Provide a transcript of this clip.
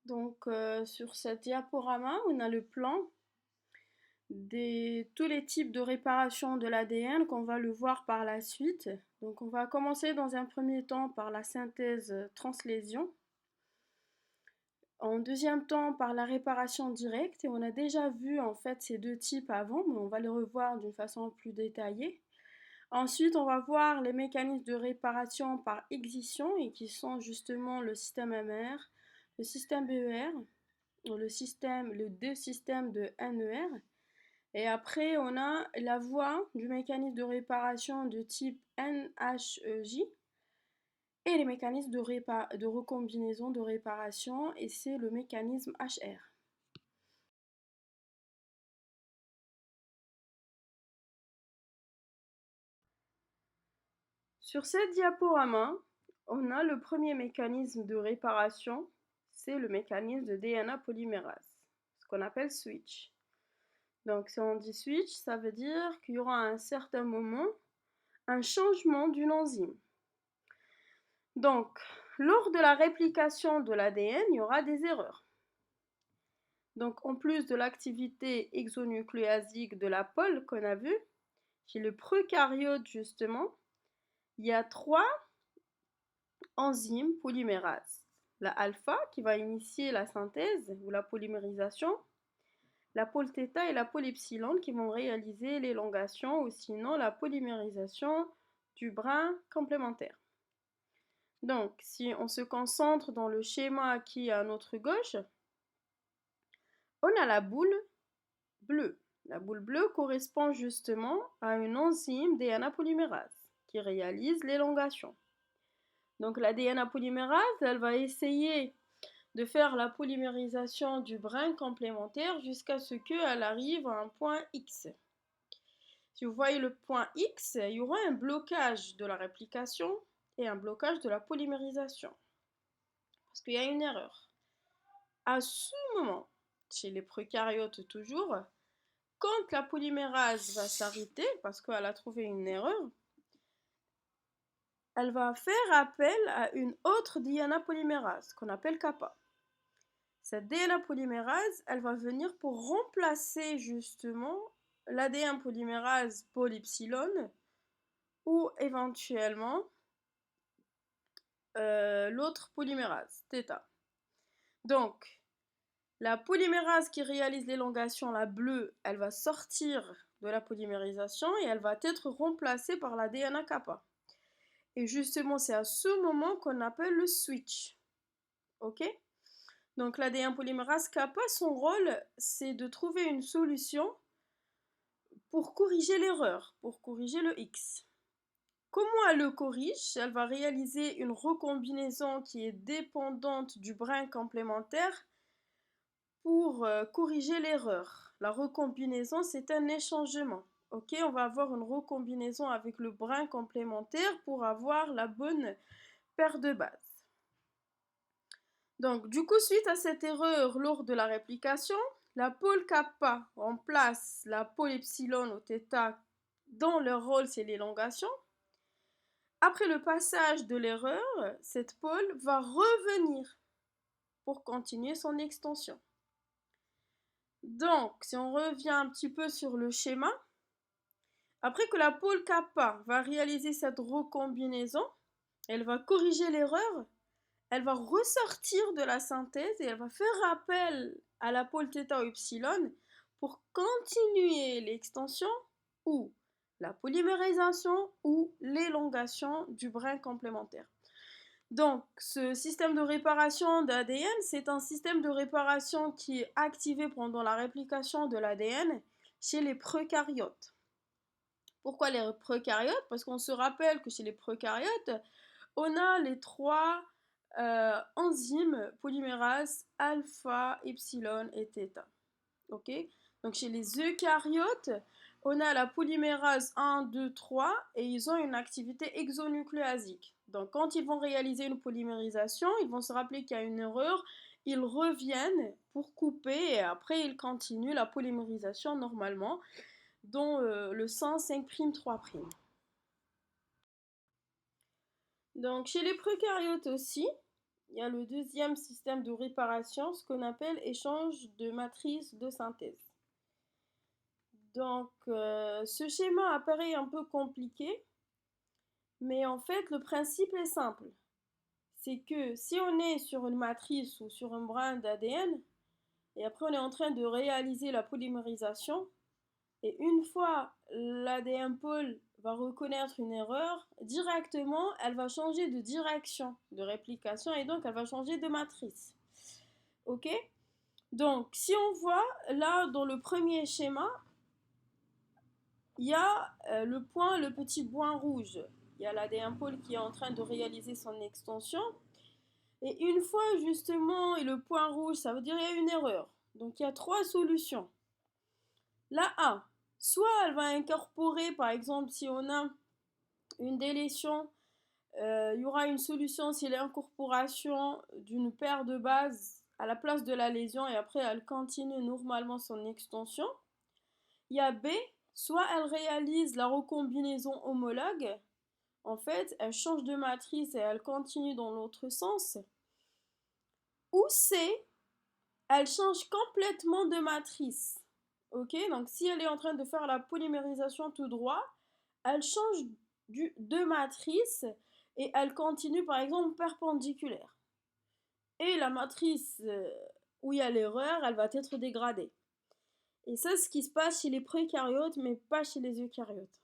Sur ce diaporama, on a le plan de tous les types de réparation de l'ADN qu'on va le voir par la suite. Donc, on va commencer dans un premier temps par la synthèse translésion. En deuxième temps, par la réparation directe. Et on a déjà vu en fait ces deux types avant, mais on va les revoir d'une façon plus détaillée. Ensuite, on va voir les mécanismes de réparation par excision et qui sont justement le système MR, le système BER, le deux systèmes de NER. Et après, on a la voie du mécanisme de réparation de type NHEJ et les mécanismes de recombinaison de réparation, et c'est le mécanisme HR. Sur cette diaporama, on a le premier mécanisme de réparation, c'est le mécanisme de DNA polymérase, ce qu'on appelle switch. Donc si on dit switch, ça veut dire qu'il y aura à un certain moment un changement d'une enzyme. Donc, lors de la réplication de l'ADN, il y aura des erreurs. Donc, en plus de l'activité exonucléasique de la pole qu'on a vu, chez le prokaryote justement, il y a 3 enzymes polymérases. La alpha qui va initier la synthèse ou la polymérisation, la pôle θ et la pôle epsilon qui vont réaliser l'élongation ou sinon la polymérisation du brin complémentaire. Donc, si on se concentre dans le schéma qui est à notre gauche, on a la boule bleue. La boule bleue correspond justement à une enzyme DNA polymérase qui réalise l'élongation. Donc la DNA polymérase, elle va essayer de faire la polymérisation du brin complémentaire jusqu'à ce qu'elle arrive à un point X. Si vous voyez le point X, il y aura un blocage de la réplication et un blocage de la polymérisation. Parce qu'il y a une erreur. À ce moment, chez les prokaryotes toujours, quand la polymérase va s'arrêter, parce qu'elle a trouvé une erreur, elle va faire appel à une autre DNA polymérase qu'on appelle kappa. Cette DNA polymérase, elle va venir pour remplacer justement l'ADN polymérase pôle epsilon ou éventuellement l'autre polymérase, θ. Donc, la polymérase qui réalise l'élongation, la bleue, elle va sortir de la polymérisation et elle va être remplacée par la DNA kappa. Et justement, c'est à ce moment qu'on appelle le switch. Ok? Donc l'ADN polymérase kappa, son rôle, c'est de trouver une solution pour corriger l'erreur, pour corriger le X. Comment elle le corrige? Elle va réaliser une recombinaison qui est dépendante du brin complémentaire pour corriger l'erreur. La recombinaison, c'est un échangement. Ok, on va avoir une recombinaison avec le brin complémentaire pour avoir la bonne paire de bases. Donc, du coup, suite à cette erreur lors de la réplication, la pôle kappa remplace la pôle epsilon ou θ dont leur rôle c'est l'élongation. Après le passage de l'erreur, cette pôle va revenir pour continuer son extension. Donc, si on revient un petit peu sur le schéma, après que la pôle kappa va réaliser cette recombinaison, elle va corriger l'erreur, elle va ressortir de la synthèse et elle va faire appel à la pôle θ ou epsilon pour continuer l'extension ou la polymérisation ou l'élongation du brin complémentaire. Donc, ce système de réparation d'ADN, c'est un système de réparation qui est activé pendant la réplication de l'ADN chez les prokaryotes. Pourquoi les prokaryotes? Parce qu'on se rappelle que chez les prokaryotes, on a les 3 enzymes polymérases alpha, epsilon et θ. Ok? Donc chez les eucaryotes, on a la polymérase 1, 2, 3 et ils ont une activité exonucléasique. Donc quand ils vont réaliser une polymérisation, ils vont se rappeler qu'il y a une erreur, ils reviennent pour couper et après ils continuent la polymérisation normalement, dont le sens 5'3'. Donc chez les prokaryotes aussi, il y a le deuxième système de réparation, ce qu'on appelle échange de matrices de synthèse. Donc, ce schéma apparaît un peu compliqué, mais en fait, le principe est simple. C'est que si on est sur une matrice ou sur un brin d'ADN, et après on est en train de réaliser la polymérisation, et une fois l'ADN pôle va reconnaître une erreur, directement, elle va changer de direction de réplication et donc elle va changer de matrice. Ok? Donc, si on voit là dans le premier schéma, il y a le petit point rouge. Il y a l'ADN pôle qui est en train de réaliser son extension. Et une fois justement, et le point rouge, ça veut dire qu'il y a une erreur. Donc il y a trois solutions. La A, soit elle va incorporer, par exemple, si on a une délétion, il y aura une solution, c'est l'incorporation d'une paire de bases à la place de la lésion et après elle continue normalement son extension. Il y a B, soit elle réalise la recombinaison homologue, en fait elle change de matrice et elle continue dans l'autre sens. Ou C, elle change complètement de matrice. Ok, donc si elle est en train de faire la polymérisation tout droit, elle change de matrice et elle continue par exemple perpendiculaire. Et la matrice où il y a l'erreur, elle va être dégradée. Et ça, c'est ce qui se passe chez les prokaryotes, mais pas chez les eucaryotes.